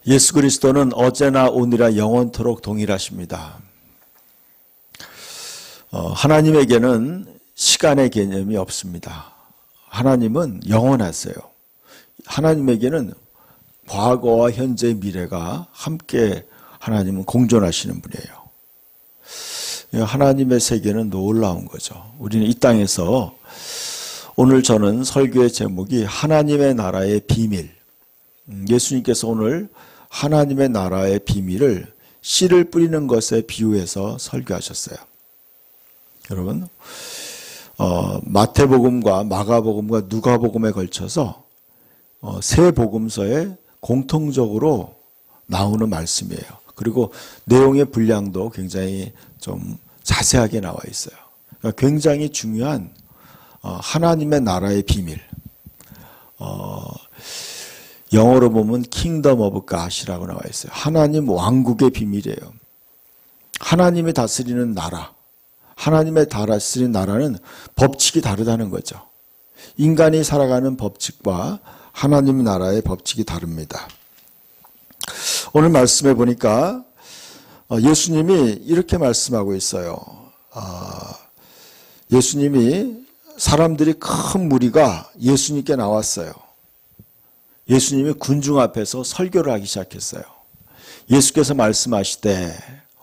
예수 그리스도는 어제나 오늘이나 영원토록 동일하십니다. 하나님에게는 시간의 개념이 없습니다. 하나님은 영원하세요. 하나님에게는 과거와 현재, 미래가 함께 하나님은 공존하시는 분이에요. 하나님의 세계는 놀라운 거죠. 우리는 이 땅에서 오늘 저는 설교의 제목이 하나님의 나라의 비밀. 예수님께서 오늘 하나님의 나라의 비밀을 씨를 뿌리는 것에 비유해서 설교하셨어요. 여러분, 마태복음과 마가복음과 누가복음에 걸쳐서 세 복음서에 공통적으로 나오는 말씀이에요. 그리고 내용의 분량도 굉장히 좀 자세하게 나와 있어요. 그러니까 굉장히 중요한 하나님의 나라의 비밀. 영어로 보면 Kingdom of God이라고 나와 있어요. 하나님 왕국의 비밀이에요. 하나님이 다스리는 나라. 하나님의 다스리는 나라는 법칙이 다르다는 거죠. 인간이 살아가는 법칙과 하나님 나라의 법칙이 다릅니다. 오늘 말씀해 보니까 예수님이 이렇게 말씀하고 있어요. 예수님이 사람들이 큰 무리가 예수님께 나왔어요. 예수님이 군중 앞에서 설교를 하기 시작했어요. 예수께서 말씀하시되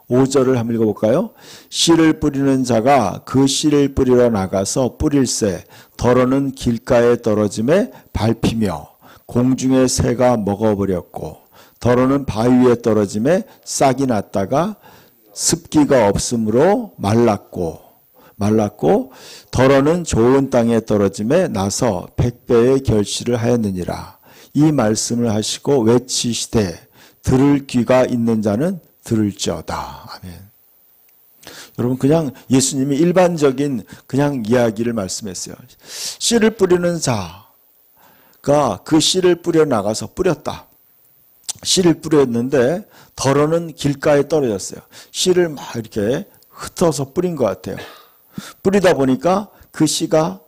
5절을 한번 읽어볼까요? 씨를 뿌리는 자가 그 씨를 뿌리러 나가서 뿌릴새 더러는 길가에 떨어짐에 밟히며 공중의 새가 먹어버렸고 더러는 바위 위에 떨어짐에 싹이 났다가 습기가 없으므로 말랐고 더러는 좋은 땅에 떨어짐에 나서 100배의 결실을 하였느니라. 이 말씀을 하시고 외치시되 들을 귀가 있는 자는 들을지어다. 아멘. 여러분, 그냥 예수님이 일반적인 그냥 이야기를 말씀했어요. 씨를 뿌리는 자가 그 씨를 뿌려 나가서 뿌렸다. 씨를 뿌렸는데 더러는 길가에 떨어졌어요. 씨를 막 이렇게 흩어서 뿌린 것 같아요. 뿌리다 보니까 그 씨가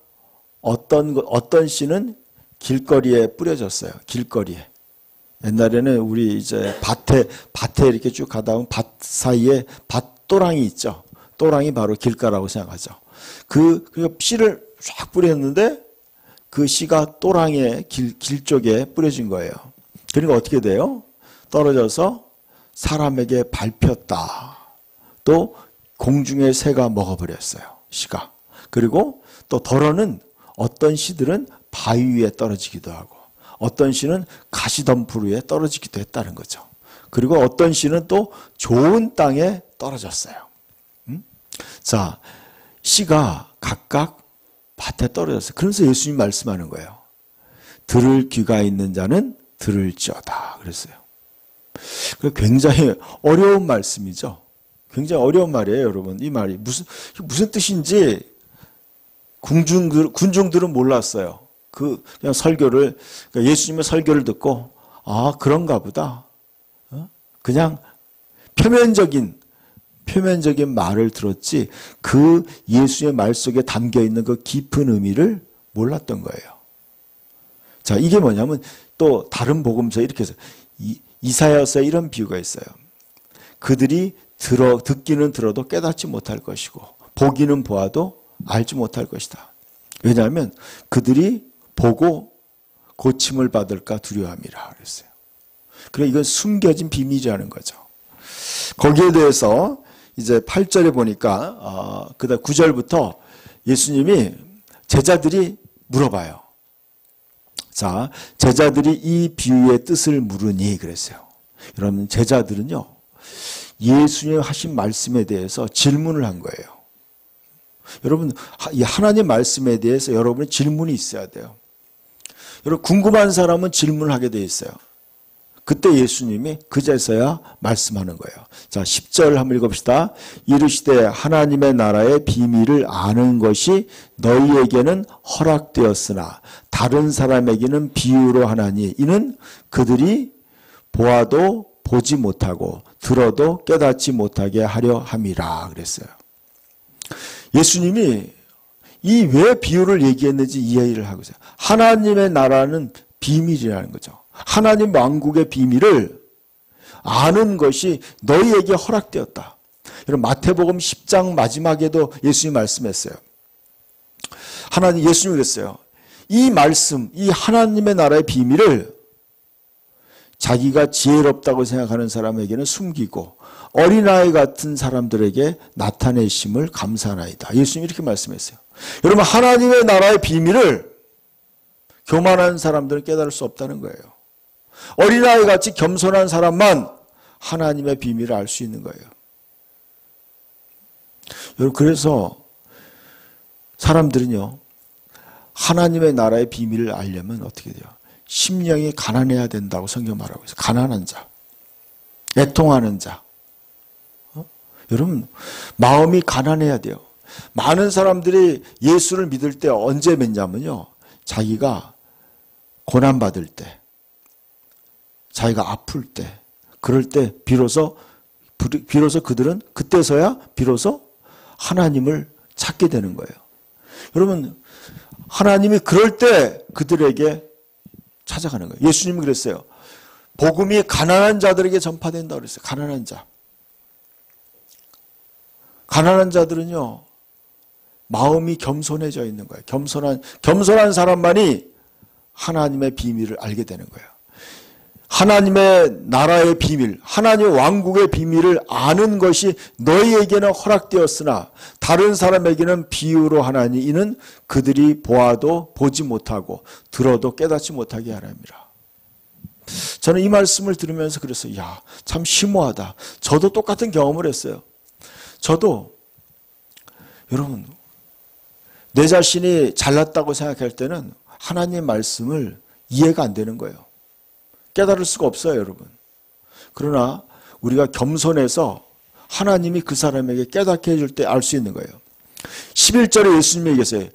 어떤 씨는 길거리에 뿌려졌어요. 길거리에. 옛날에는 우리 이제 밭에 이렇게 쭉 가다 보면 밭 사이에 밭도랑이 있죠. 또랑이 바로 길가라고 생각하죠. 그 씨를 쫙 뿌렸는데 그 씨가 또랑의 길 쪽에 뿌려진 거예요. 그러니까 어떻게 돼요? 떨어져서 사람에게 밟혔다. 또 공중의 새가 먹어버렸어요. 씨가. 그리고 또 더러는 어떤 씨들은 바위 위에 떨어지기도 하고 어떤 씨는 가시덤불 위에 떨어지기도 했다는 거죠. 그리고 어떤 씨는 또 좋은 땅에 떨어졌어요. 자, 씨가 각각 밭에 떨어졌어요. 그래서 예수님 말씀하는 거예요. 들을 귀가 있는 자는 들을지어다. 그랬어요. 굉장히 어려운 말씀이죠. 굉장히 어려운 말이에요, 여러분. 이 말이 무슨 뜻인지 군중들은 몰랐어요. 그냥 설교를, 그러니까 예수님의 설교를 듣고, 그런가 보다. 그냥 표면적인 말을 들었지, 그 예수의 말 속에 담겨 있는 그 깊은 의미를 몰랐던 거예요. 자, 이게 뭐냐면, 또 다른 복음서에 이렇게 해서, 이사야서에 이런 비유가 있어요. 그들이 듣기는 들어도 깨닫지 못할 것이고, 보기는 보아도 알지 못할 것이다. 왜냐하면 그들이 보고 고침을 받을까 두려워함이라 그랬어요. 그래, 이건 숨겨진 비밀이라는 거죠. 거기에 대해서 이제 8절에 보니까 그다음 9절부터 예수님이 제자들이 물어봐요. 자, 제자들이 이 비유의 뜻을 물으니 그랬어요. 여러분, 제자들은요, 예수님 하신 말씀에 대해서 질문을 한 거예요. 여러분, 이 하나님 말씀에 대해서 여러분의 질문이 있어야 돼요. 여러분, 궁금한 사람은 질문을 하게 돼 있어요. 그때 예수님이 그제서야 말씀하는 거예요. 자, 10절 한번 읽읍시다. 이르시되 하나님의 나라의 비밀을 아는 것이 너희에게는 허락되었으나 다른 사람에게는 비유로 하나니 이는 그들이 보아도 보지 못하고 들어도 깨닫지 못하게 하려 함이라 그랬어요. 예수님이 이 왜 비유를 얘기했는지 이해를 하고 있어요. 하나님의 나라는 비밀이라는 거죠. 하나님 왕국의 비밀을 아는 것이 너희에게 허락되었다. 여러분 마태복음 10장 마지막에도 예수님이 말씀했어요. 예수님이 그랬어요. 이 말씀, 이 하나님의 나라의 비밀을 자기가 지혜롭다고 생각하는 사람에게는 숨기고 어린아이 같은 사람들에게 나타내심을 감사하나이다. 예수님이 이렇게 말씀했어요. 여러분 하나님의 나라의 비밀을 교만한 사람들은 깨달을 수 없다는 거예요. 어린아이 같이 겸손한 사람만 하나님의 비밀을 알 수 있는 거예요. 여러분 그래서 사람들은요 하나님의 나라의 비밀을 알려면 어떻게 돼요? 심령이 가난해야 된다고 성경 말하고 있어요. 가난한 자, 애통하는 자. 여러분 마음이 가난해야 돼요. 많은 사람들이 예수를 믿을 때 언제 믿냐면요. 자기가 고난받을 때, 자기가 아플 때, 그럴 때 비로소 그들은 그때서야 비로소 하나님을 찾게 되는 거예요. 여러분 하나님이 그럴 때 그들에게 찾아가는 거예요. 예수님이 그랬어요. 복음이 가난한 자들에게 전파된다고 그랬어요. 가난한 자. 가난한 자들은요. 마음이 겸손해져 있는 거예요. 겸손한 사람만이 하나님의 비밀을 알게 되는 거예요. 하나님의 나라의 비밀, 하나님의 왕국의 비밀을 아는 것이 너희에게는 허락되었으나 다른 사람에게는 비유로 하나니 이는 그들이 보아도 보지 못하고 들어도 깨닫지 못하게 하랍니다. 저는 이 말씀을 들으면서 그랬어요. 야, 참 심오하다. 저도 똑같은 경험을 했어요. 저도 여러분 내 자신이 잘났다고 생각할 때는 하나님의 말씀을 이해가 안 되는 거예요. 깨달을 수가 없어요, 여러분. 그러나 우리가 겸손해서 하나님이 그 사람에게 깨닫게 해줄 때 알 수 있는 거예요. 11절에 예수님이 얘기했어요.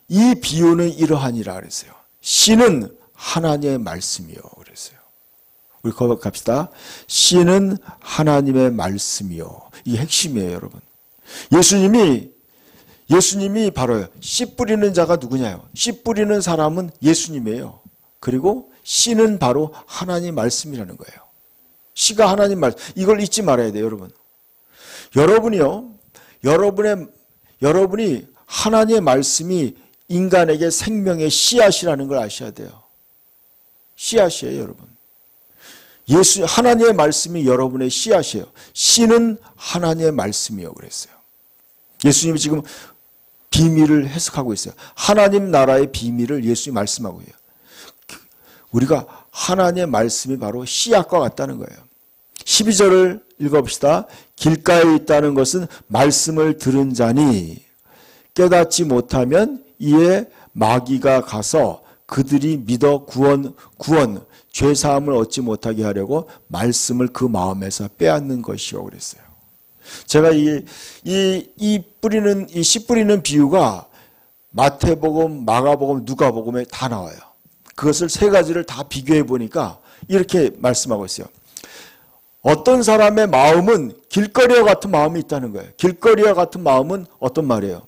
이 비유는 이러하니라 그랬어요. 씨는 하나님의 말씀이요 그랬어요. 우리 거기 갑시다. 씨는 하나님의 말씀이요. 이게 핵심이에요, 여러분. 예수님이 바로요. 씨 뿌리는 자가 누구냐요? 씨 뿌리는 사람은 예수님이에요. 그리고 씨는 바로 하나님 말씀이라는 거예요. 씨가 하나님 말씀. 이걸 잊지 말아야 돼요, 여러분. 여러분이 하나님의 말씀이 인간에게 생명의 씨앗이라는 걸 아셔야 돼요. 씨앗이에요, 여러분. 하나님의 말씀이 여러분의 씨앗이에요. 씨는 하나님의 말씀이요 그랬어요. 예수님이 지금 비밀을 해석하고 있어요. 하나님 나라의 비밀을 예수님이 말씀하고 있어요. 우리가 하나님의 말씀이 바로 씨앗과 같다는 거예요. 12절을 읽어봅시다. 길가에 있다는 것은 말씀을 들은 자니 깨닫지 못하면 이에 마귀가 가서 그들이 믿어 구원 죄사함을 얻지 못하게 하려고 말씀을 그 마음에서 빼앗는 것이요 그랬어요. 제가 이 씨 뿌리는 비유가 마태복음, 마가복음, 누가복음에 다 나와요. 그것을 세 가지를 다 비교해 보니까 이렇게 말씀하고 있어요. 어떤 사람의 마음은 길거리와 같은 마음이 있다는 거예요. 길거리와 같은 마음은 어떤 말이에요?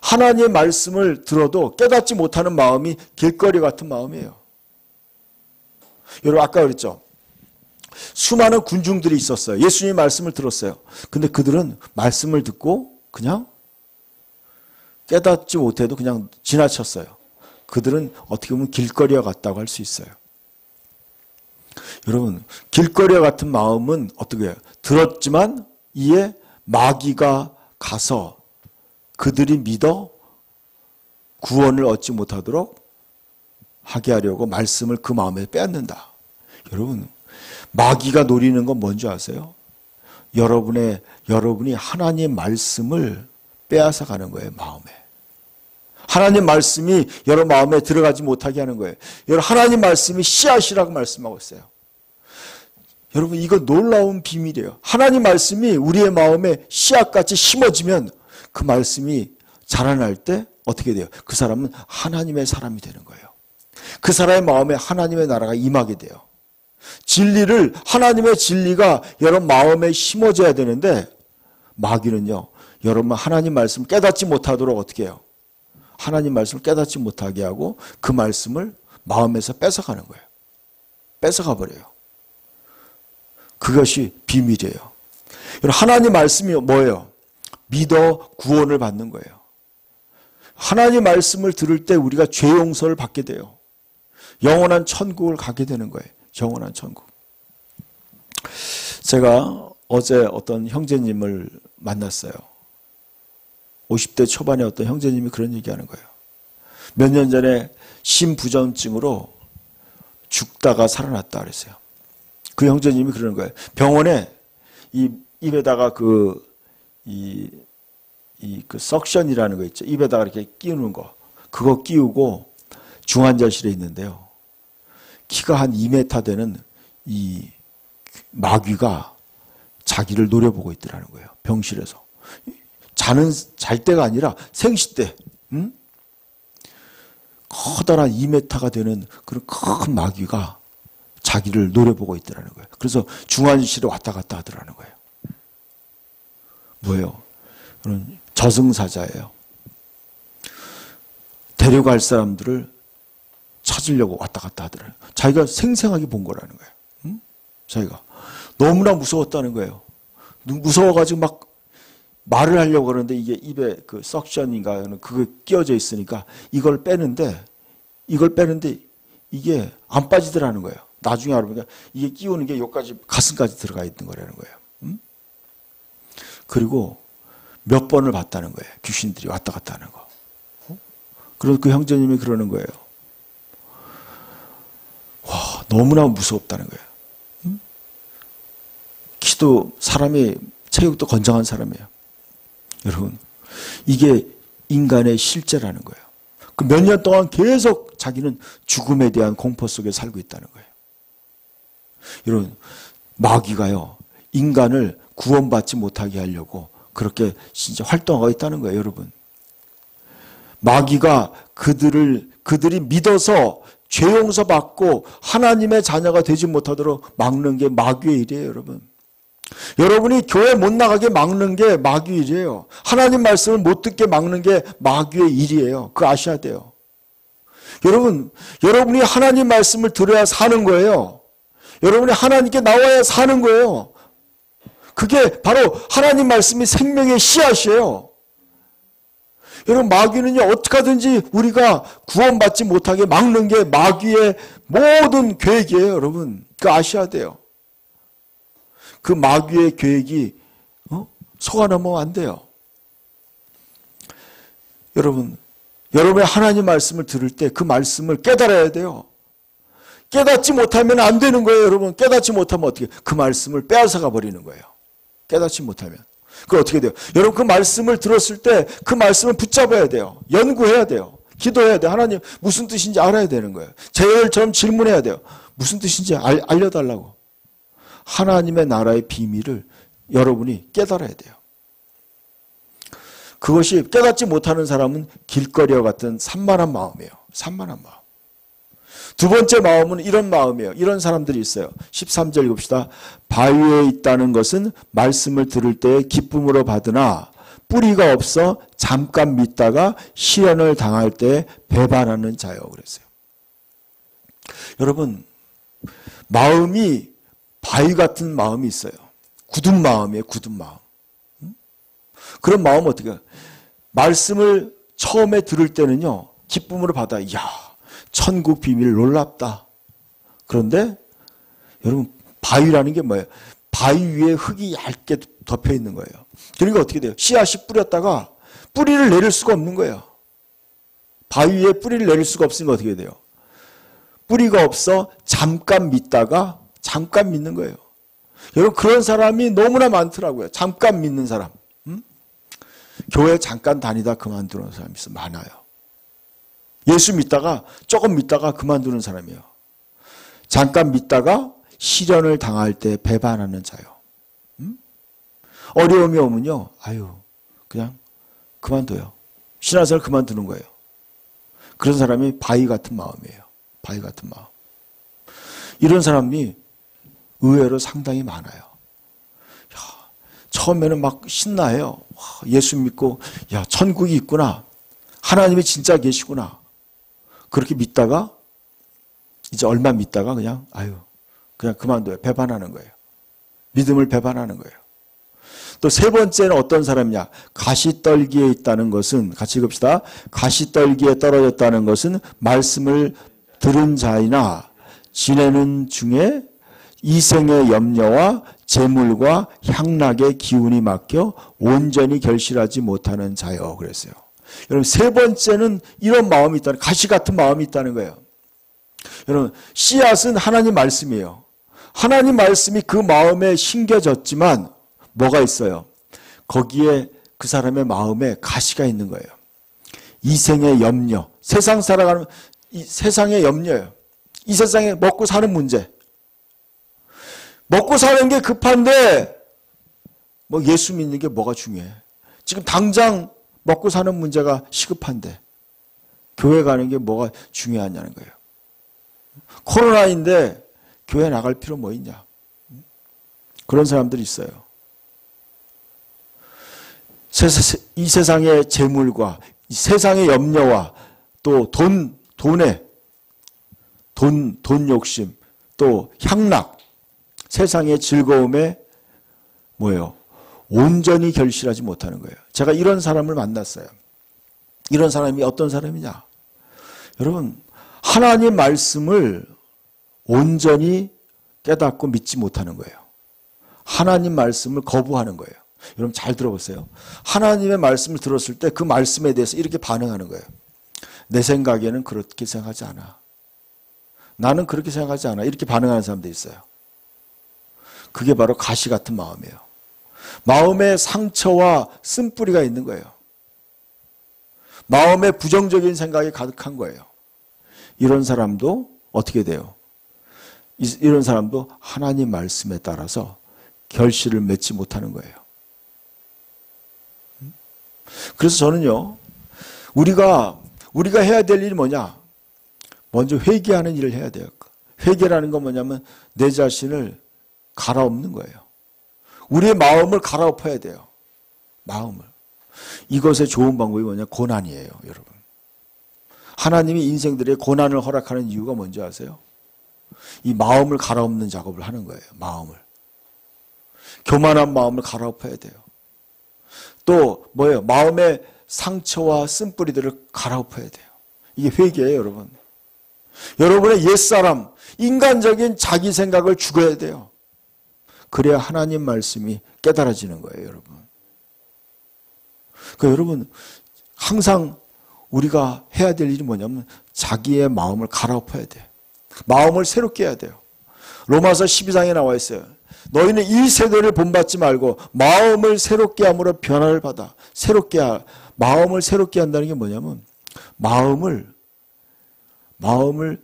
하나님의 말씀을 들어도 깨닫지 못하는 마음이 길거리 같은 마음이에요. 여러분 아까 그랬죠? 수많은 군중들이 있었어요. 예수님의 말씀을 들었어요. 근데 그들은 말씀을 듣고 그냥 깨닫지 못해도 그냥 지나쳤어요. 그들은 어떻게 보면 길거리와 같다고 할 수 있어요. 여러분 길거리와 같은 마음은 어떻게 해요? 들었지만 이에 마귀가 가서 그들이 믿어 구원을 얻지 못하도록 하게 하려고 말씀을 그 마음에 빼앗는다. 여러분 마귀가 노리는 건 뭔지 아세요? 여러분이 하나님의 말씀을 빼앗아 가는 거예요. 마음에. 하나님 말씀이 여러분 마음에 들어가지 못하게 하는 거예요. 여러분 하나님 말씀이 씨앗이라고 말씀하고 있어요. 여러분 이거 놀라운 비밀이에요. 하나님 말씀이 우리의 마음에 씨앗같이 심어지면 그 말씀이 자라날 때 어떻게 돼요? 그 사람은 하나님의 사람이 되는 거예요. 그 사람의 마음에 하나님의 나라가 임하게 돼요. 하나님의 진리가 여러분 마음에 심어져야 되는데 마귀는요. 여러분 하나님 말씀 깨닫지 못하도록 어떻게 해요? 하나님 말씀을 깨닫지 못하게 하고 그 말씀을 마음에서 뺏어가는 거예요. 뺏어가 버려요. 그것이 비밀이에요. 하나님 말씀이 뭐예요? 믿어 구원을 받는 거예요. 하나님 말씀을 들을 때 우리가 죄 용서를 받게 돼요. 영원한 천국을 가게 되는 거예요. 영원한 천국. 제가 어제 어떤 형제님을 만났어요. 50대 초반에 어떤 형제님이 그런 얘기하는 거예요. 몇 년 전에 심부전증으로 죽다가 살아났다 그랬어요. 그 형제님이 그러는 거예요. 병원에 이 입에다가 그 석션이라는 거 있죠. 입에다가 이렇게 끼우는 거. 그거 끼우고 중환자실에 있는데요. 키가 한 2m 되는 이 마귀가 자기를 노려보고 있더라는 거예요. 병실에서. 잘 때가 아니라 생시 때. 커다란 2m가 되는 그런 큰 마귀가 자기를 노려보고 있더라는 거예요. 그래서 중환자실에 왔다 갔다 하더라는 거예요. 뭐예요? 그런 저승사자예요. 데려갈 사람들을 찾으려고 왔다 갔다 하더라고요. 자기가 생생하게 본 거라는 거예요. 자기가. 너무나 무서웠다는 거예요. 무서워가지고 막 말을 하려고 그러는데 이게 입에 그 석션인가 그게 끼워져 있으니까 이걸 빼는데 이게 안 빠지더라는 거예요. 나중에 알아보니까 이게 끼우는 게 여기까지 가슴까지 들어가 있는 거라는 거예요. 그리고 몇 번을 봤다는 거예요. 귀신들이 왔다 갔다 하는 거. 그래서 그 형제님이 그러는 거예요. 와, 너무나 무섭다는 거예요. 기도 사람이 체육도 건장한 사람이에요. 여러분, 이게 인간의 실제라는 거예요. 그 몇 년 동안 계속 자기는 죽음에 대한 공포 속에 살고 있다는 거예요. 여러분, 마귀가요, 인간을 구원받지 못하게 하려고 그렇게 진짜 활동하고 있다는 거예요, 여러분. 마귀가 그들이 믿어서 죄 용서받고 하나님의 자녀가 되지 못하도록 막는 게 마귀의 일이에요, 여러분. 여러분이 교회 못 나가게 막는 게 마귀의 일이에요. 하나님 말씀을 못 듣게 막는 게 마귀의 일이에요. 그거 아셔야 돼요. 여러분이 하나님 말씀을 들어야 사는 거예요. 여러분이 하나님께 나와야 사는 거예요. 그게 바로 하나님 말씀이 생명의 씨앗이에요. 여러분, 마귀는요, 어떻게 하든지 우리가 구원받지 못하게 막는 게 마귀의 모든 계획이에요, 여러분. 그거 아셔야 돼요. 그 마귀의 계획이 속아넘으면 안 돼요. 여러분의 하나님 말씀을 들을 때 그 말씀을 깨달아야 돼요. 깨닫지 못하면 안 되는 거예요, 여러분. 깨닫지 못하면 어떻게? 그 말씀을 빼앗아가 버리는 거예요. 깨닫지 못하면. 그럼 어떻게 돼요? 여러분, 그 말씀을 들었을 때 그 말씀을 붙잡아야 돼요. 연구해야 돼요. 기도해야 돼요. 하나님 무슨 뜻인지 알아야 되는 거예요. 제일처럼 질문해야 돼요. 무슨 뜻인지 알려달라고. 하나님의 나라의 비밀을 여러분이 깨달아야 돼요. 그것이 깨닫지 못하는 사람은 길거리와 같은 산만한 마음이에요. 산만한 마음. 두 번째 마음은 이런 마음이에요. 이런 사람들이 있어요. 13절 읽읍시다. 바위에 있다는 것은 말씀을 들을 때 기쁨으로 받으나 뿌리가 없어 잠깐 믿다가 시련을 당할 때 배반하는 자요. 그랬어요. 여러분, 마음이 바위 같은 마음이 있어요. 굳은 마음이에요. 굳은 마음. 그런 마음은 어떻게 해요? 말씀을 처음에 들을 때는요, 기쁨으로 받아. 이야, 천국 비밀 놀랍다. 그런데 여러분, 바위라는 게 뭐예요? 바위 위에 흙이 얇게 덮여 있는 거예요. 그러니까 어떻게 돼요? 씨앗이 뿌렸다가 뿌리를 내릴 수가 없는 거예요. 바위 위에 뿌리를 내릴 수가 없으니까 어떻게 돼요? 뿌리가 없어 잠깐 믿다가 잠깐 믿는 거예요. 여러분, 그런 사람이 너무나 많더라고요. 잠깐 믿는 사람. 교회 잠깐 다니다 그만두는 사람이 있어. 많아요. 예수 믿다가 조금 믿다가 그만두는 사람이에요. 잠깐 믿다가 시련을 당할 때 배반하는 자요. 어려움이 오면요, 그냥 그만둬요. 신앙생활 그만두는 거예요. 그런 사람이 바위 같은 마음이에요. 바위 같은 마음. 이런 사람이 의외로 상당히 많아요. 처음에는 막 신나해요. 예수 믿고, 천국이 있구나. 하나님이 진짜 계시구나. 그렇게 믿다가, 이제 얼마 믿다가 그냥 그만둬요. 배반하는 거예요. 믿음을 배반하는 거예요. 또 세 번째는 어떤 사람이냐? 가시떨기에 있다는 것은, 같이 읽읍시다. 가시떨기에 떨어졌다는 것은 말씀을 들은 자이나 지내는 중에 이생의 염려와 재물과 향락의 기운이 막혀 온전히 결실하지 못하는 자요. 그랬어요. 여러분, 세 번째는 이런 마음이 있다는, 가시 같은 마음이 있다는 거예요. 여러분, 씨앗은 하나님 말씀이에요. 하나님 말씀이 그 마음에 심겨졌지만 뭐가 있어요? 거기에 그 사람의 마음에 가시가 있는 거예요. 이생의 염려, 세상 살아가는 이 세상의 염려예요. 이 세상에 먹고 사는 문제. 먹고 사는 게 급한데 뭐 예수 믿는 게 뭐가 중요해? 지금 당장 먹고 사는 문제가 시급한데 교회 가는 게 뭐가 중요하냐는 거예요. 코로나인데 교회 나갈 필요 뭐 있냐? 그런 사람들이 있어요. 이 세상의 재물과 이 세상의 염려와 또 돈 욕심, 또 향락, 세상의 즐거움에 뭐예요? 온전히 결실하지 못하는 거예요. 제가 이런 사람을 만났어요. 이런 사람이 어떤 사람이냐? 여러분, 하나님 말씀을 온전히 깨닫고 믿지 못하는 거예요. 하나님 말씀을 거부하는 거예요. 여러분 잘 들어보세요. 하나님의 말씀을 들었을 때 그 말씀에 대해서 이렇게 반응하는 거예요. 내 생각에는 그렇게 생각하지 않아. 나는 그렇게 생각하지 않아. 이렇게 반응하는 사람도 있어요. 그게 바로 가시 같은 마음이에요. 마음에 상처와 쓴뿌리가 있는 거예요. 마음에 부정적인 생각이 가득한 거예요. 이런 사람도 어떻게 돼요? 이런 사람도 하나님 말씀에 따라서 결실을 맺지 못하는 거예요. 그래서 저는요, 우리가 해야 될 일이 뭐냐? 먼저 회개하는 일을 해야 돼요. 회개라는 건 뭐냐면 내 자신을 갈아엎는 거예요. 우리의 마음을 갈아엎어야 돼요. 마음을. 이것의 좋은 방법이 뭐냐? 고난이에요, 여러분. 하나님이 인생들의 고난을 허락하는 이유가 뭔지 아세요? 이 마음을 갈아엎는 작업을 하는 거예요. 마음을. 교만한 마음을 갈아엎어야 돼요. 또 뭐예요? 마음의 상처와 쓴뿌리들을 갈아엎어야 돼요. 이게 회개예요, 여러분. 여러분의 옛사람, 인간적인 자기 생각을 죽여야 돼요. 그래야 하나님 말씀이 깨달아지는 거예요, 여러분. 그러니까 여러분, 항상 우리가 해야 될 일이 뭐냐면 자기의 마음을 갈아엎어야 돼요. 마음을 새롭게 해야 돼요. 로마서 12장에 나와 있어요. 너희는 이 세대를 본받지 말고 마음을 새롭게 함으로 변화를 받아. 마음을 새롭게 한다는 게 뭐냐면 마음을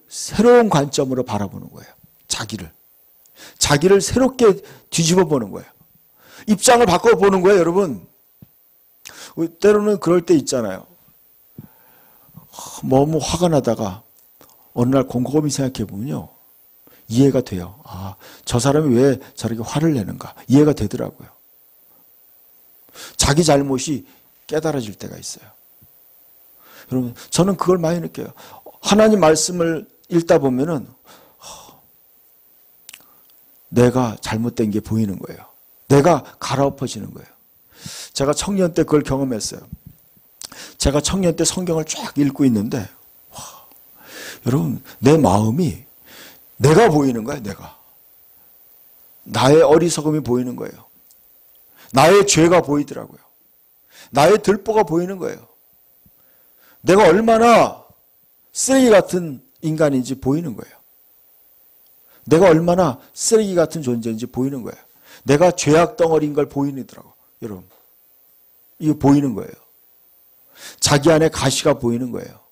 새로운 관점으로 바라보는 거예요. 자기를 새롭게 뒤집어 보는 거예요. 입장을 바꿔보는 거예요, 여러분. 때로는 그럴 때 있잖아요. 너무 화가 나다가 어느 날 곰곰이 생각해 보면요. 이해가 돼요. 아, 저 사람이 왜 저렇게 화를 내는가. 이해가 되더라고요. 자기 잘못이 깨달아질 때가 있어요. 여러분, 저는 그걸 많이 느껴요. 하나님 말씀을 읽다 보면은 내가 잘못된 게 보이는 거예요. 내가 갈아엎어지는 거예요. 제가 청년 때 그걸 경험했어요. 제가 청년 때 성경을 쫙 읽고 있는데 여러분, 내 마음이 내가 보이는 거예요. 나의 어리석음이 보이는 거예요. 나의 죄가 보이더라고요. 나의 들보가 보이는 거예요. 내가 얼마나 쓰레기 같은 인간인지 보이는 거예요. 내가 얼마나 쓰레기 같은 존재인지 보이는 거예요. 내가 죄악 덩어리인 걸 보이더라고요. 여러분, 이거 보이는 거예요. 자기 안에 가시가 보이는 거예요.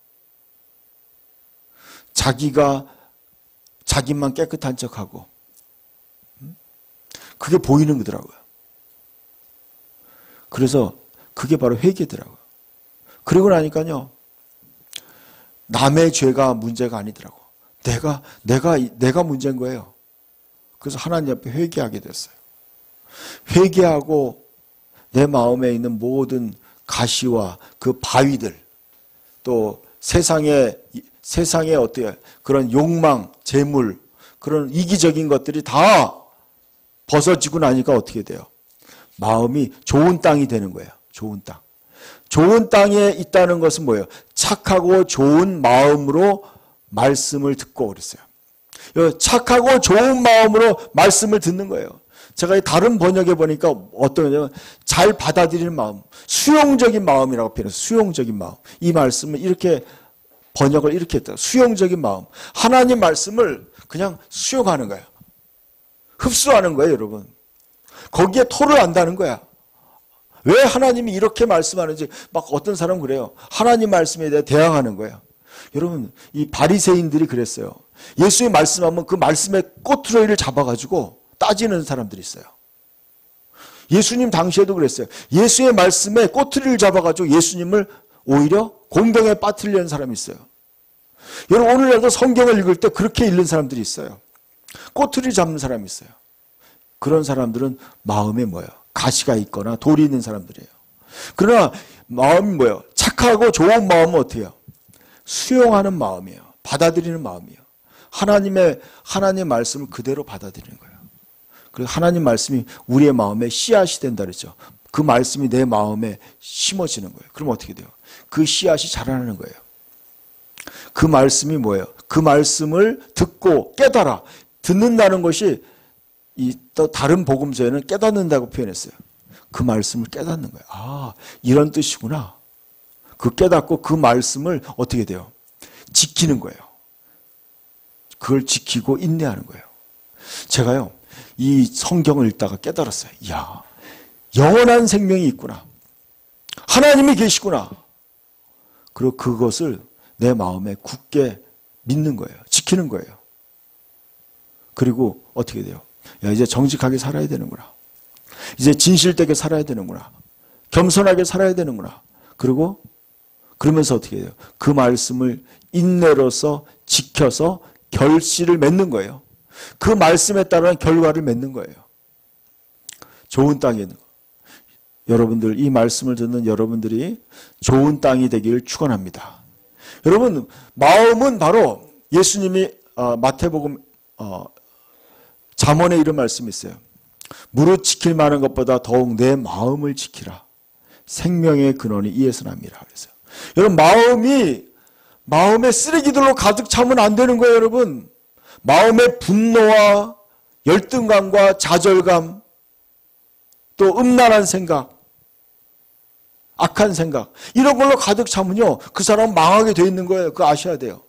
자기만 깨끗한 척하고 그게 보이는 거더라고요. 그래서 그게 바로 회개더라고요. 그러고 나니까요, 남의 죄가 문제가 아니더라고. 내가 문제인 거예요. 그래서 하나님 앞에 회개하게 됐어요. 회개하고 내 마음에 있는 모든 가시와 그 바위들, 또 세상의 어떻게 그런 욕망, 재물, 그런 이기적인 것들이 다 벗어지고 나니까 어떻게 돼요? 마음이 좋은 땅이 되는 거예요. 좋은 땅. 좋은 땅에 있다는 것은 뭐예요? 착하고 좋은 마음으로 말씀을 듣고 그랬어요. 착하고 좋은 마음으로 말씀을 듣는 거예요. 제가 다른 번역에 보니까 어떤 거냐면 잘 받아들이는 마음, 수용적인 마음이라고 표현해요. 수용적인 마음. 이 말씀을 이렇게 번역을 이렇게 했다. 수용적인 마음. 하나님 말씀을 그냥 수용하는 거예요. 흡수하는 거예요, 여러분. 거기에 토를 안다는 거야. 왜 하나님이 이렇게 말씀하는지 막 어떤 사람은 그래요. 하나님 말씀에 대해 대항하는 거예요. 여러분, 이 바리새인들이 그랬어요. 예수의 말씀하면 그 말씀의 꼬투리를 잡아가지고 따지는 사람들이 있어요. 예수님 당시에도 그랬어요. 예수의 말씀에 꼬투리를 잡아가지고 예수님을 오히려 공경에 빠뜨리려는 사람이 있어요. 여러분, 오늘날도 성경을 읽을 때 그렇게 읽는 사람들이 있어요. 꼬투리 잡는 사람이 있어요. 그런 사람들은 마음에 뭐예요? 가시가 있거나 돌이 있는 사람들이에요. 그러나 마음이 뭐예요? 착하고 좋은 마음은 어떻게 해요? 수용하는 마음이에요. 받아들이는 마음이에요. 하나님 말씀을 그대로 받아들이는 거예요. 그래서 하나님 말씀이 우리의 마음에 씨앗이 된다 그랬죠. 그 말씀이 내 마음에 심어지는 거예요. 그럼 어떻게 돼요? 그 씨앗이 자라나는 거예요. 그 말씀이 뭐예요? 그 말씀을 듣고 깨달아. 듣는다는 것이 또 다른 복음서에는 깨닫는다고 표현했어요. 그 말씀을 깨닫는 거예요. 아, 이런 뜻이구나. 그 깨닫고 그 말씀을 어떻게 돼요? 지키는 거예요. 그걸 지키고 인내하는 거예요. 제가요, 이 성경을 읽다가 깨달았어요. 이야, 영원한 생명이 있구나. 하나님이 계시구나. 그리고 그것을 내 마음에 굳게 믿는 거예요. 지키는 거예요. 그리고 어떻게 돼요? 야, 이제 정직하게 살아야 되는구나. 이제 진실되게 살아야 되는구나. 겸손하게 살아야 되는구나. 그리고 그러면서 어떻게 돼요? 그 말씀을 인내로서 지켜서 결실을 맺는 거예요. 그 말씀에 따른 결과를 맺는 거예요. 좋은 땅에 있는 거. 여러분들, 이 말씀을 듣는 여러분들이 좋은 땅이 되기를 축원합니다. 여러분, 마음은 바로 예수님이 마태복음 잠언에 이런 말씀이 있어요. 무릇 지킬 만한 것보다 더욱 내 마음을 지키라. 생명의 근원이 이에서 납니다. 그래서 여러분, 마음에 쓰레기들로 가득 차면 안 되는 거예요, 여러분. 마음의 분노와 열등감과 좌절감, 또 음란한 생각, 악한 생각, 이런 걸로 가득 차면요, 그 사람은 망하게 돼 있는 거예요. 그거 아셔야 돼요.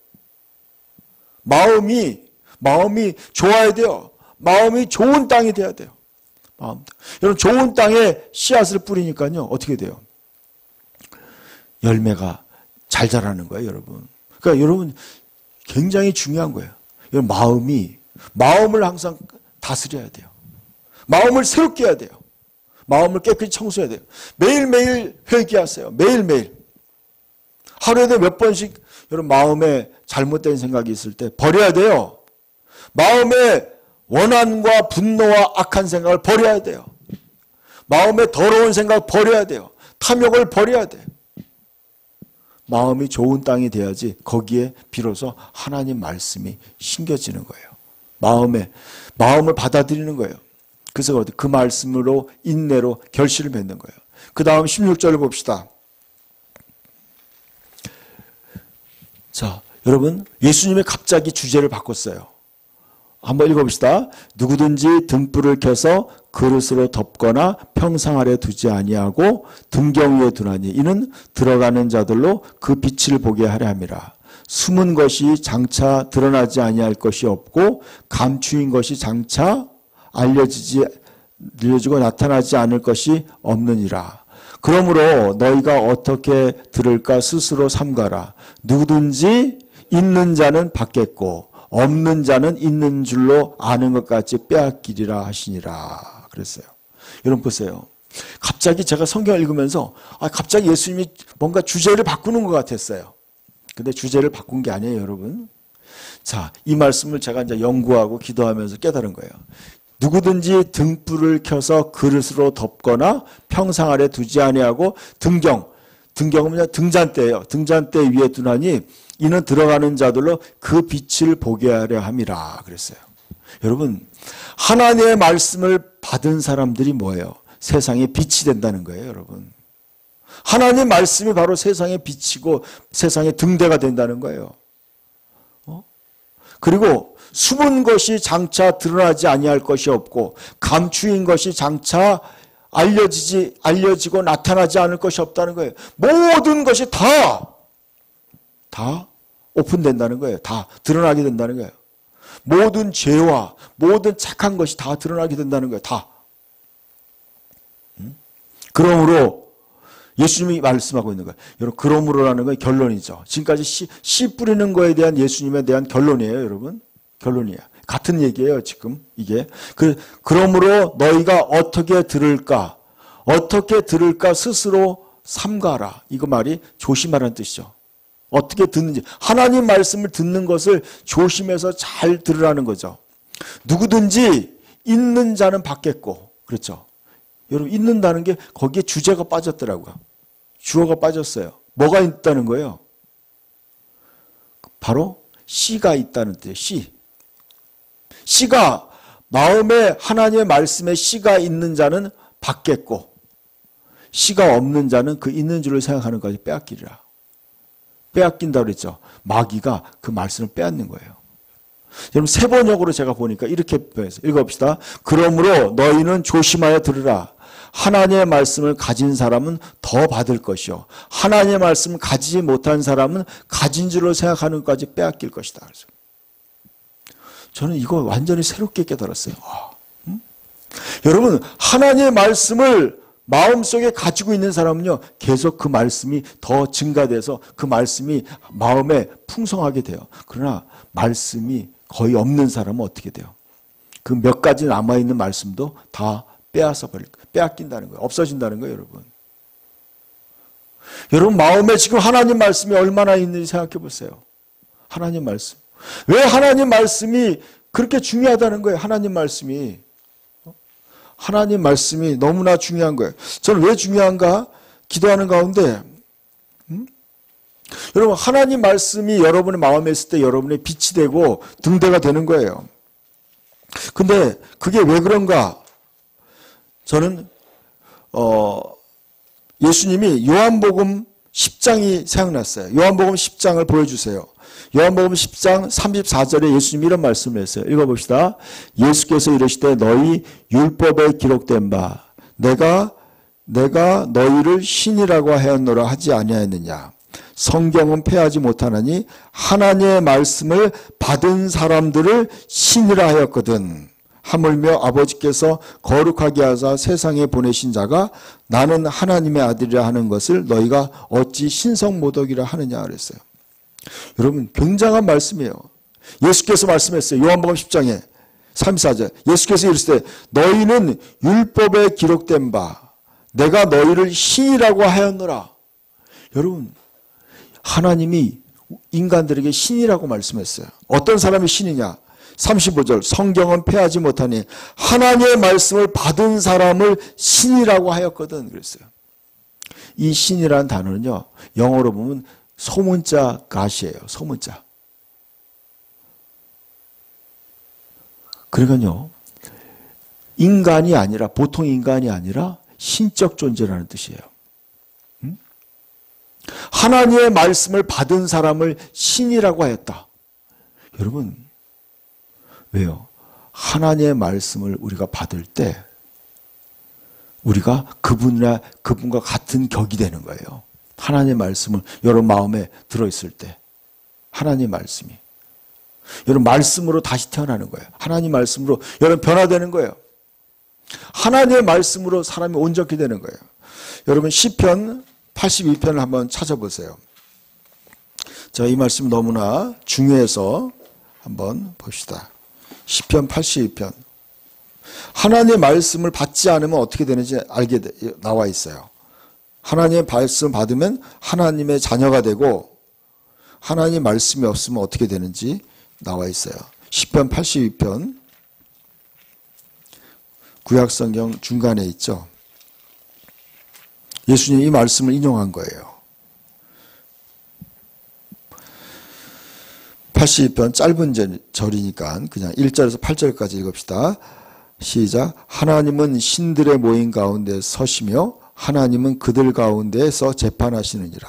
마음이 좋아야 돼요. 마음이 좋은 땅이 돼야 돼요. 여러분, 좋은 땅에 씨앗을 뿌리니까요, 어떻게 돼요? 열매가 잘 자라는 거예요, 여러분. 그러니까 여러분, 굉장히 중요한 거예요. 여러분, 마음을 항상 다스려야 돼요. 마음을 새롭게 해야 돼요. 마음을 깨끗이 청소해야 돼요. 매일매일 회개하세요. 매일매일. 하루에도 몇 번씩 여러분, 마음에 잘못된 생각이 있을 때 버려야 돼요. 마음에 원한과 분노와 악한 생각을 버려야 돼요. 마음에 더러운 생각 버려야 돼요. 탐욕을 버려야 돼요. 마음이 좋은 땅이 돼야지 거기에 비로소 하나님 말씀이 심겨지는 거예요. 마음을 받아들이는 거예요. 그래서 그 말씀으로 인내로 결실을 맺는 거예요. 그 다음 16절을 봅시다. 자, 여러분, 예수님이 갑자기 주제를 바꿨어요. 한번 읽어봅시다. 누구든지 등불을 켜서 그릇으로 덮거나 평상 아래 두지 아니하고 등경 위에 두나니 이는 들어가는 자들로 그 빛을 보게 하려 함이라. 숨은 것이 장차 드러나지 아니할 것이 없고 감추인 것이 장차 알려지고 나타나지 않을 것이 없느니라. 그러므로 너희가 어떻게 들을까 스스로 삼가라. 누구든지 있는 자는 받겠고 없는 자는 있는 줄로 아는 것 같이 빼앗기리라 하시니라. 그랬어요. 여러분 보세요. 갑자기 제가 성경을 읽으면서 갑자기 예수님이 뭔가 주제를 바꾸는 것 같았어요. 근데 주제를 바꾼 게 아니에요, 여러분. 자, 이 말씀을 제가 이제 연구하고 기도하면서 깨달은 거예요. 누구든지 등불을 켜서 그릇으로 덮거나 평상 아래 두지 아니하고 등경은 등잔대예요. 등잔대 위에 두나니 이는 들어가는 자들로 그 빛을 보게 하려 함이라 그랬어요. 여러분, 하나님의 말씀을 받은 사람들이 뭐예요? 세상에 빛이 된다는 거예요, 여러분. 하나님 말씀이 바로 세상에 빛이고 세상에 등대가 된다는 거예요. 그리고 숨은 것이 장차 드러나지 아니할 것이 없고 감추인 것이 장차 알려지고 나타나지 않을 것이 없다는 거예요. 모든 것이 다 오픈된다는 거예요. 다 드러나게 된다는 거예요. 모든 죄와 모든 착한 것이 다 드러나게 된다는 거예요. 다. 그러므로 예수님이 말씀하고 있는 거예요. 여러분, 그러므로라는 건 결론이죠. 지금까지 씨 뿌리는 거에 대한 예수님에 대한 결론이에요, 여러분. 결론이에요. 같은 얘기예요, 지금 이게. 그러므로 너희가 어떻게 들을까? 어떻게 들을까 스스로 삼가라. 이거 말이 조심하라는 뜻이죠. 어떻게 듣는지. 하나님 말씀을 듣는 것을 조심해서 잘 들으라는 거죠. 누구든지 있는 자는 받겠고. 그렇죠. 여러분, 있는다는 게 거기에 주제가 빠졌더라고요. 주어가 빠졌어요. 뭐가 있다는 거예요? 바로 씨가 있다는 뜻이에요. 씨. 씨가 마음에 하나님의 말씀에 씨가 있는 자는 받겠고 씨가 없는 자는 그 있는 줄을 생각하는 것까지 빼앗기리라. 빼앗긴다고 그랬죠. 마귀가 그 말씀을 빼앗는 거예요. 여러분, 세 번역으로 제가 보니까 이렇게 표현했어요. 읽어봅시다. 그러므로 너희는 조심하여 들으라. 하나님의 말씀을 가진 사람은 더 받을 것이요. 하나님의 말씀을 가지지 못한 사람은 가진 줄로 생각하는 것까지 빼앗길 것이다. 그래서 저는 이거 완전히 새롭게 깨달았어요. 여러분, 하나님의 말씀을 마음속에 가지고 있는 사람은요, 계속 그 말씀이 더 증가돼서 그 말씀이 마음에 풍성하게 돼요. 그러나 말씀이 거의 없는 사람은 어떻게 돼요? 그 몇 가지 남아있는 말씀도 다 빼앗긴다는 거예요. 없어진다는 거예요, 여러분. 여러분, 마음에 지금 하나님 말씀이 얼마나 있는지 생각해 보세요. 하나님 말씀. 왜 하나님 말씀이 그렇게 중요하다는 거예요, 하나님 말씀이. 하나님 말씀이 너무나 중요한 거예요. 저는 왜 중요한가? 기도하는 가운데, 여러분, 하나님 말씀이 여러분의 마음에 있을 때 여러분의 빛이 되고 등대가 되는 거예요. 근데 그게 왜 그런가? 저는 예수님이 요한복음 10장이 생각났어요. 요한복음 10장을 보여주세요. 요한복음 10장 34절에 예수님이 이런 말씀을 했어요. 읽어봅시다. 예수께서 이르시되 너희 율법에 기록된 바 내가 너희를 신이라고 하였노라 하지 아니하였느냐. 성경은 폐하지 못하나니 하나님의 말씀을 받은 사람들을 신이라 하였거든. 하물며 아버지께서 거룩하게 하사 세상에 보내신 자가 나는 하나님의 아들이라 하는 것을 너희가 어찌 신성모독이라 하느냐 그랬어요. 여러분, 굉장한 말씀이에요. 예수께서 말씀했어요. 요한복음 10장에 34절. 예수께서 이르시되 너희는 율법에 기록된 바 내가 너희를 신이라고 하였노라. 여러분, 하나님이 인간들에게 신이라고 말씀했어요. 어떤 사람이 신이냐? 35절. 성경은 폐하지 못하니 하나님의 말씀을 받은 사람을 신이라고 하였거든 그랬어요. 이 신이라는 단어는요, 영어로 보면 소문자 갓이에요. 소문자. 그러니까요, 인간이 아니라, 보통 인간이 아니라 신적 존재라는 뜻이에요. 하나님의 말씀을 받은 사람을 신이라고 하였다. 여러분, 왜요? 하나님의 말씀을 우리가 받을 때 우리가 그분과 같은 격이 되는 거예요. 하나님의 말씀을 여러분 마음에 들어있을 때 하나님의 말씀이 여러분 말씀으로 다시 태어나는 거예요. 하나님 말씀으로 여러분 변화되는 거예요. 하나님의 말씀으로 사람이 온전히 되는 거예요. 여러분 시편 82편을 한번 찾아보세요. 자, 이 말씀 너무나 중요해서 한번 봅시다. 시편 82편. 하나님의 말씀을 받지 않으면 어떻게 되는지 나와 있어요. 하나님의 말씀 받으면 하나님의 자녀가 되고 하나님의 말씀이 없으면 어떻게 되는지 나와 있어요. 시편 82편 구약성경 중간에 있죠. 예수님이 이 말씀을 인용한 거예요. 82편 짧은 절이니까 그냥 1절에서 8절까지 읽읍시다. 시작. 하나님은 신들의 모임 가운데 서시며 하나님은 그들 가운데에서 재판하시느니라.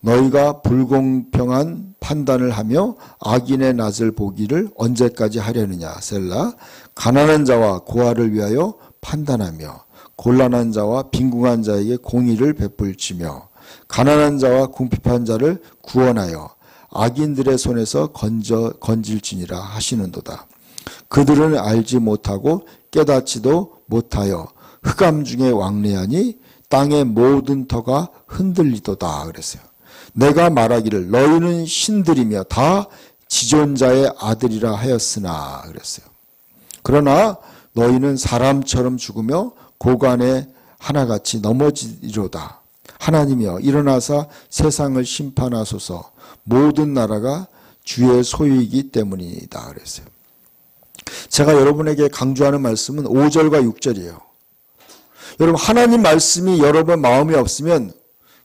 너희가 불공평한 판단을 하며 악인의 낯을 보기를 언제까지 하려느냐. 셀라. 가난한 자와 고아를 위하여 판단하며 곤란한 자와 빈궁한 자에게 공의를 베풀지며 가난한 자와 궁핍한 자를 구원하여 악인들의 손에서 건질지니라 하시는도다. 그들은 알지 못하고 깨닫지도 못하여 흑암 중에 왕래하니 땅의 모든 터가 흔들리도다 그랬어요. 내가 말하기를 너희는 신들이며 다 지존자의 아들이라 하였으나 그랬어요. 그러나 너희는 사람처럼 죽으며 고관에 하나같이 넘어지리로다. 하나님이여 일어나사 세상을 심판하소서. 모든 나라가 주의 소유이기 때문이다 그랬어요. 제가 여러분에게 강조하는 말씀은 5절과 6절이에요. 여러분 하나님 말씀이 여러분 마음에 없으면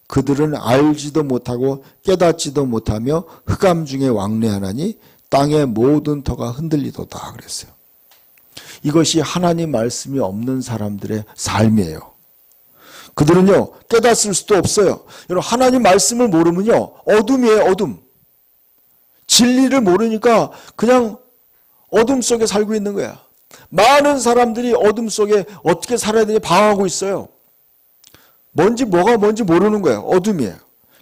그들은 알지도 못하고 깨닫지도 못하며 흑암 중에 왕래하나니 땅의 모든 터가 흔들리도다 그랬어요. 이것이 하나님 말씀이 없는 사람들의 삶이에요. 그들은요 깨닫을 수도 없어요. 여러분 하나님 말씀을 모르면요 어둠이에요. 어둠. 진리를 모르니까 그냥 어둠 속에 살고 있는 거야. 많은 사람들이 어둠 속에 어떻게 살아야 되는지 방황하고 있어요. 뭐가 뭔지 모르는 거예요. 어둠이에요.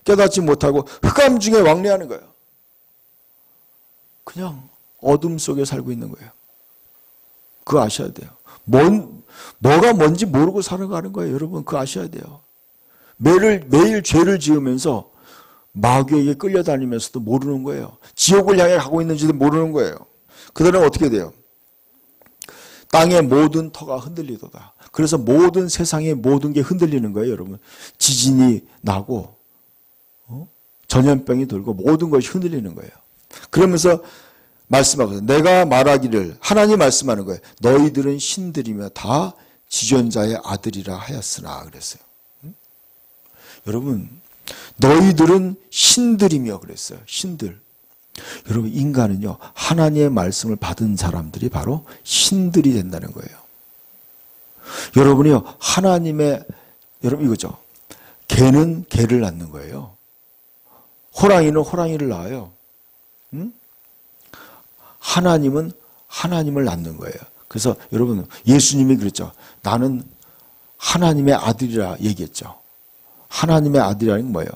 깨닫지 못하고 흑암 중에 왕래하는 거예요. 그냥 어둠 속에 살고 있는 거예요. 그거 아셔야 돼요. 뭐가 뭔지 모르고 살아가는 거예요. 여러분 그거 아셔야 돼요. 매일 죄를 지으면서 마귀에게 끌려다니면서도 모르는 거예요. 지옥을 향해 가고 있는지도 모르는 거예요. 그들은 어떻게 돼요? 땅의 모든 터가 흔들리도다. 그래서 모든 세상의 모든 게 흔들리는 거예요, 여러분. 지진이 나고 전염병이 돌고 모든 것이 흔들리는 거예요. 그러면서 말씀하거든요. 내가 말하기를 하나님 말씀하는 거예요. 너희들은 신들이며 다 지존자의 아들이라 하였으나 그랬어요. 여러분 너희들은 신들이며 그랬어요. 신들. 여러분 인간은요 하나님의 말씀을 받은 사람들이 바로 신들이 된다는 거예요. 여러분이요 하나님의 여러분 이거죠. 개는 개를 낳는 거예요. 호랑이는 호랑이를 낳아요. 하나님은 하나님을 낳는 거예요. 그래서 여러분 예수님이 그랬죠. 나는 하나님의 아들이라 얘기했죠. 하나님의 아들이라는 게 뭐예요?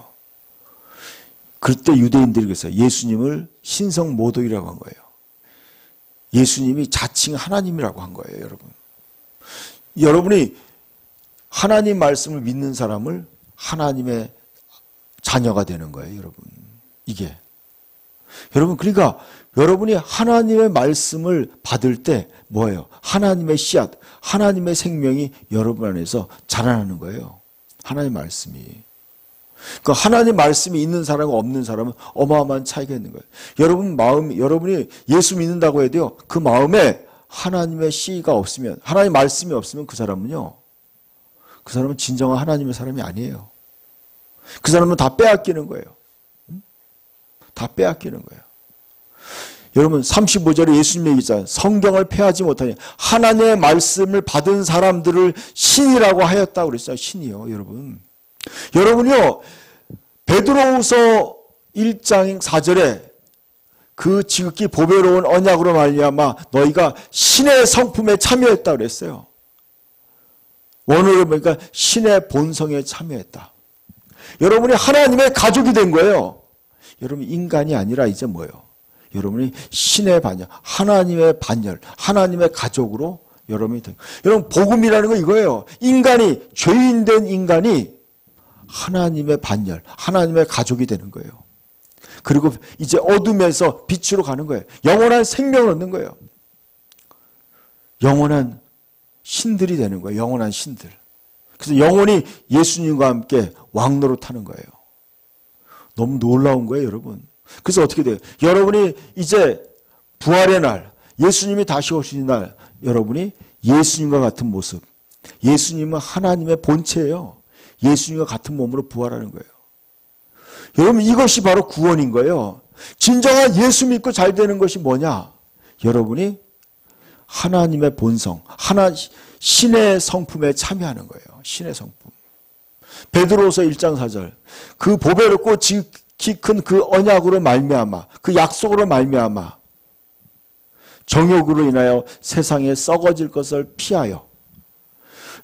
그때 유대인들이 그랬어요. 예수님을 신성 모독이라고 한 거예요. 예수님이 자칭 하나님이라고 한 거예요, 여러분. 여러분이 하나님 말씀을 믿는 사람을 하나님의 자녀가 되는 거예요, 여러분. 이게. 여러분, 그러니까 여러분이 하나님의 말씀을 받을 때 뭐예요? 하나님의 씨앗, 하나님의 생명이 여러분 안에서 자라나는 거예요. 하나님 말씀이. 그러니까 하나님 말씀이 있는 사람과 없는 사람은 어마어마한 차이가 있는 거예요. 여러분이 예수 믿는다고 해도요, 그 마음에 하나님의 씨가 없으면, 하나님 말씀이 없으면 그 사람은 진정한 하나님의 사람이 아니에요. 그 사람은 다 빼앗기는 거예요. 다 빼앗기는 거예요. 여러분 35절에 예수님 얘기했잖아요. 성경을 폐하지 못하니 하나님의 말씀을 받은 사람들을 신이라고 하였다고 그랬어요. 신이요, 여러분. 여러분요, 베드로후서 1장 4절에 그 지극히 보배로운 언약으로 말미암아 너희가 신의 성품에 참여했다 그랬어요. 원어를 보니까 신의 본성에 참여했다. 여러분이 하나님의 가족이 된 거예요. 여러분 인간이 아니라 이제 뭐예요? 여러분이 신의 반열, 하나님의 반열, 하나님의 가족으로 여러분이 된 거예요. 여러분 복음이라는 건 이거예요. 인간이, 죄인된 인간이 하나님의 반열, 하나님의 가족이 되는 거예요. 그리고 이제 어둠에서 빛으로 가는 거예요. 영원한 생명을 얻는 거예요. 영원한 신들이 되는 거예요. 영원한 신들. 그래서 영원히 예수님과 함께 왕노릇하는 거예요. 너무 놀라운 거예요, 여러분. 그래서 어떻게 돼요? 여러분이 이제 부활의 날, 예수님이 다시 오시는 날, 여러분이 예수님과 같은 모습, 예수님은 하나님의 본체예요. 예수님과 같은 몸으로 부활하는 거예요. 여러분 이것이 바로 구원인 거예요. 진정한 예수 믿고 잘 되는 것이 뭐냐? 여러분이 하나님의 본성, 신의 성품에 참여하는 거예요. 신의 성품. 베드로서 1장 4절. 그 보배롭고 지극히 큰 그 언약으로 말미암아, 그 약속으로 말미암아 정욕으로 인하여 세상에 썩어질 것을 피하여.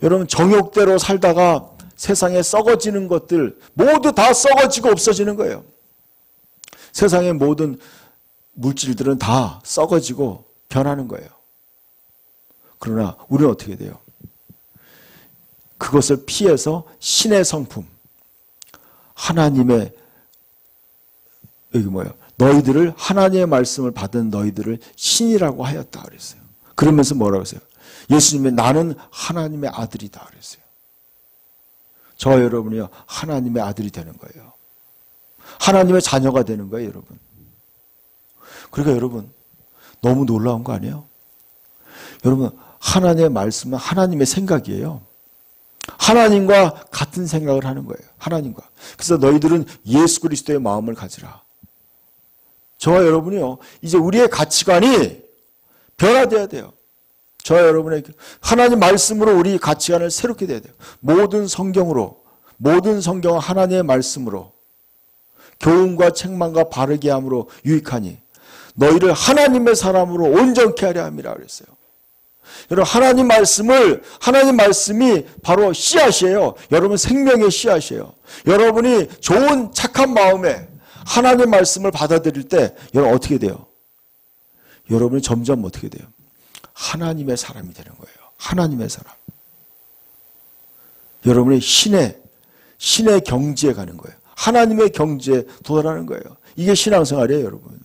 여러분, 정욕대로 살다가 세상에 썩어지는 것들 모두 다 썩어지고 없어지는 거예요. 세상의 모든 물질들은 다 썩어지고 변하는 거예요. 그러나 우리는 어떻게 돼요? 그것을 피해서 신의 성품, 하나님의, 여기 뭐예요? 너희들을, 하나님의 말씀을 받은 너희들을 신이라고 하였다 그랬어요. 그러면서 뭐라고 했어요? 예수님이 나는 하나님의 아들이다 그랬어요. 저와 여러분이요, 하나님의 아들이 되는 거예요. 하나님의 자녀가 되는 거예요, 여러분. 그러니까 여러분, 너무 놀라운 거 아니에요? 여러분, 하나님의 말씀은 하나님의 생각이에요. 하나님과 같은 생각을 하는 거예요. 하나님과. 그래서 너희들은 예수 그리스도의 마음을 가지라. 저와 여러분이요, 이제 우리의 가치관이 변화돼야 돼요. 저와 여러분에게 하나님 말씀으로 우리 가치관을 새롭게 돼야 돼요. 모든 성경으로, 모든 성경은 하나님의 말씀으로 교훈과 책망과 바르게 함으로 유익하니 너희를 하나님의 사람으로 온전케 하려 함이라 그랬어요. 여러분, 하나님 말씀이 바로 씨앗이에요. 여러분 생명의 씨앗이에요. 여러분이 좋은 착한 마음에 하나님 말씀을 받아들일 때 여러분 어떻게 돼요? 여러분이 점점 어떻게 돼요? 하나님의 사람이 되는 거예요. 하나님의 사람. 여러분이 신의 경지에 가는 거예요. 하나님의 경지에 도달하는 거예요. 이게 신앙생활이에요, 여러분.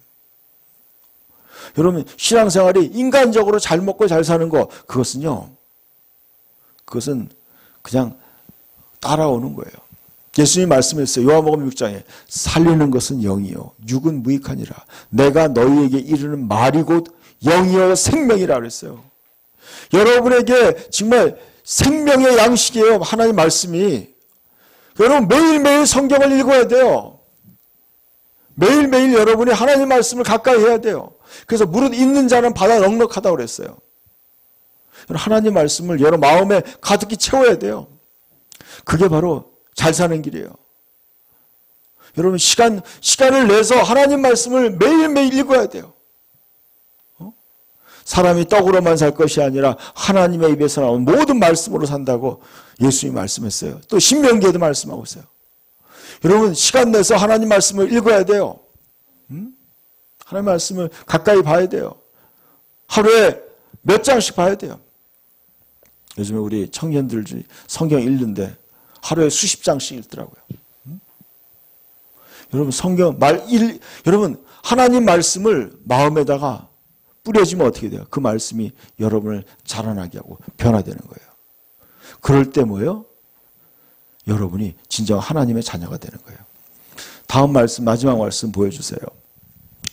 여러분, 신앙생활이 인간적으로 잘 먹고 잘 사는 거, 그것은 그냥 따라오는 거예요. 예수님이 말씀했어요. 요한복음 6장에 살리는 것은 영이요 육은 무익하니라. 내가 너희에게 이르는 말이 곧 영이요 생명이라 그랬어요. 여러분에게 정말 생명의 양식이에요. 하나님 말씀이. 여러분 매일매일 성경을 읽어야 돼요. 매일매일 여러분이 하나님 말씀을 가까이 해야 돼요. 그래서 무릇 있는 자는 바다 넉넉하다고 그랬어요. 하나님 말씀을 여러분 마음에 가득히 채워야 돼요. 그게 바로 잘 사는 길이에요. 여러분 시간을 내서 하나님 말씀을 매일매일 읽어야 돼요. 사람이 떡으로만 살 것이 아니라 하나님의 입에서 나온 모든 말씀으로 산다고 예수님이 말씀했어요. 또 신명기에도 말씀하고 있어요. 여러분 시간 내서 하나님 말씀을 읽어야 돼요. 하나님 말씀을 가까이 봐야 돼요. 하루에 몇 장씩 봐야 돼요. 요즘에 우리 청년들 성경 읽는데 하루에 수십 장씩 읽더라고요. 여러분 여러분 하나님 말씀을 마음에다가 뿌려지면 어떻게 돼요? 그 말씀이 여러분을 자라나게 하고 변화되는 거예요. 그럴 때 뭐예요? 여러분이 진정 하나님의 자녀가 되는 거예요. 다음 말씀, 마지막 말씀 보여주세요.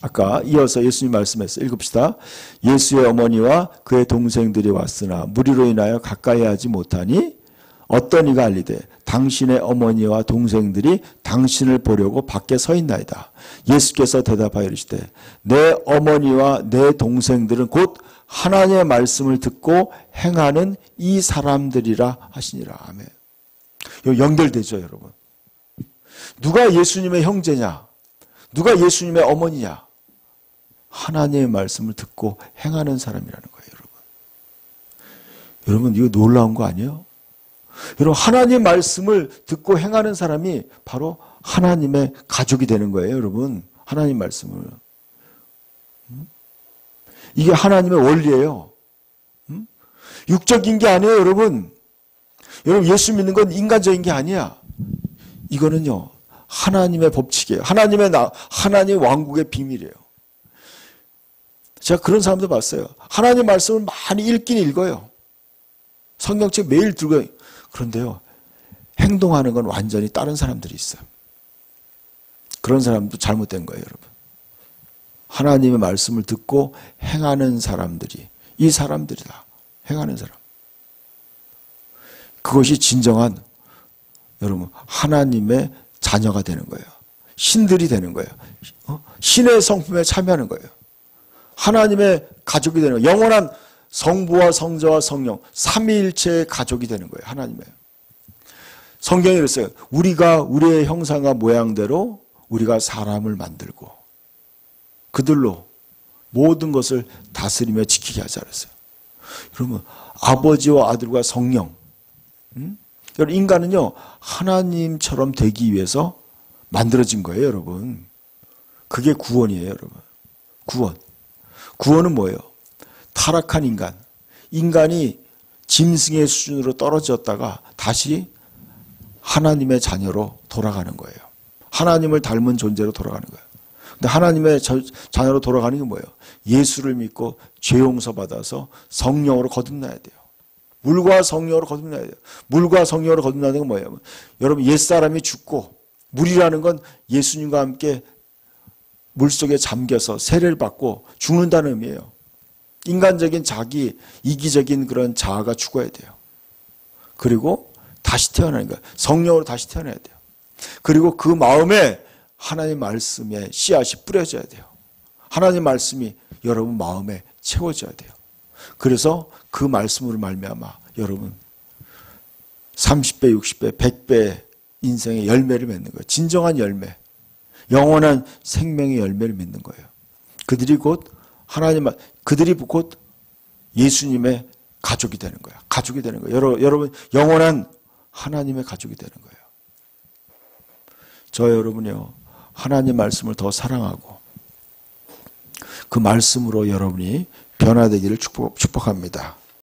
아까 이어서 예수님 말씀했어요. 읽읍시다. 예수의 어머니와 그의 동생들이 왔으나 무리로 인하여 가까이 하지 못하니 어떤 이가 알리되 당신의 어머니와 동생들이 당신을 보려고 밖에 서 있나이다. 예수께서 대답하여 이르시되 내 어머니와 내 동생들은 곧 하나님의 말씀을 듣고 행하는 이 사람들이라 하시니라. 아멘. 연결되죠, 여러분. 누가 예수님의 형제냐? 누가 예수님의 어머니냐? 하나님의 말씀을 듣고 행하는 사람이라는 거예요, 여러분. 여러분, 이거 놀라운 거 아니에요? 여러분, 하나님의 말씀을 듣고 행하는 사람이 바로 하나님의 가족이 되는 거예요, 여러분. 하나님 말씀을. 이게 하나님의 원리예요. 육적인 게 아니에요, 여러분. 여러분, 예수 믿는 건 인간적인 게 아니야. 이거는요, 하나님의 법칙이에요. 하나님의 왕국의 비밀이에요. 제가 그런 사람들 봤어요. 하나님 말씀을 많이 읽긴 읽어요. 성경책 매일 들고. 그런데요, 행동하는 건 완전히 다른 사람들이 있어요. 그런 사람도 잘못된 거예요, 여러분. 하나님의 말씀을 듣고 행하는 사람들이, 이 사람들이다. 행하는 사람. 그것이 진정한, 여러분, 하나님의 자녀가 되는 거예요. 신들이 되는 거예요. 신의 성품에 참여하는 거예요. 하나님의 가족이 되는 거예요. 영원한 성부와 성자와 성령 삼위일체의 가족이 되는 거예요. 하나님의. 성경이 그랬어요. 우리가 우리의 형상과 모양대로 우리가 사람을 만들고 그들로 모든 것을 다스리며 지키게 하자 그랬어요. 그러면 아버지와 아들과 성령. 여러분 인간은요 하나님처럼 되기 위해서 만들어진 거예요, 여러분. 그게 구원이에요, 여러분. 구원은 뭐예요? 타락한 인간. 인간이 짐승의 수준으로 떨어졌다가 다시 하나님의 자녀로 돌아가는 거예요. 하나님을 닮은 존재로 돌아가는 거예요. 근데 하나님의 자녀로 돌아가는 게 뭐예요? 예수를 믿고 죄 용서 받아서 성령으로 거듭나야 돼요. 물과 성령으로 거듭나야 돼요. 물과 성령으로 거듭나는 건 뭐예요? 여러분 옛사람이 죽고 물이라는 건 예수님과 함께 물속에 잠겨서 세례를 받고 죽는다는 의미예요. 인간적인 자기 이기적인 그런 자아가 죽어야 돼요. 그리고 다시 태어나는 거예요. 성령으로 다시 태어나야 돼요. 그리고 그 마음에 하나님 말씀의 씨앗이 뿌려져야 돼요. 하나님 말씀이 여러분 마음에 채워져야 돼요. 그래서 그 말씀으로 말미암아 여러분 30배, 60배, 100배 인생의 열매를 맺는 거예요. 진정한 열매. 영원한 생명의 열매를 맺는 거예요. 그들이 곧 예수님의 가족이 되는 거예요. 가족이 되는 거예요. 여러분 영원한 하나님의 가족이 되는 거예요. 저 여러분이요. 하나님 말씀을 더 사랑하고 그 말씀으로 여러분이 변화되기를 축복합니다.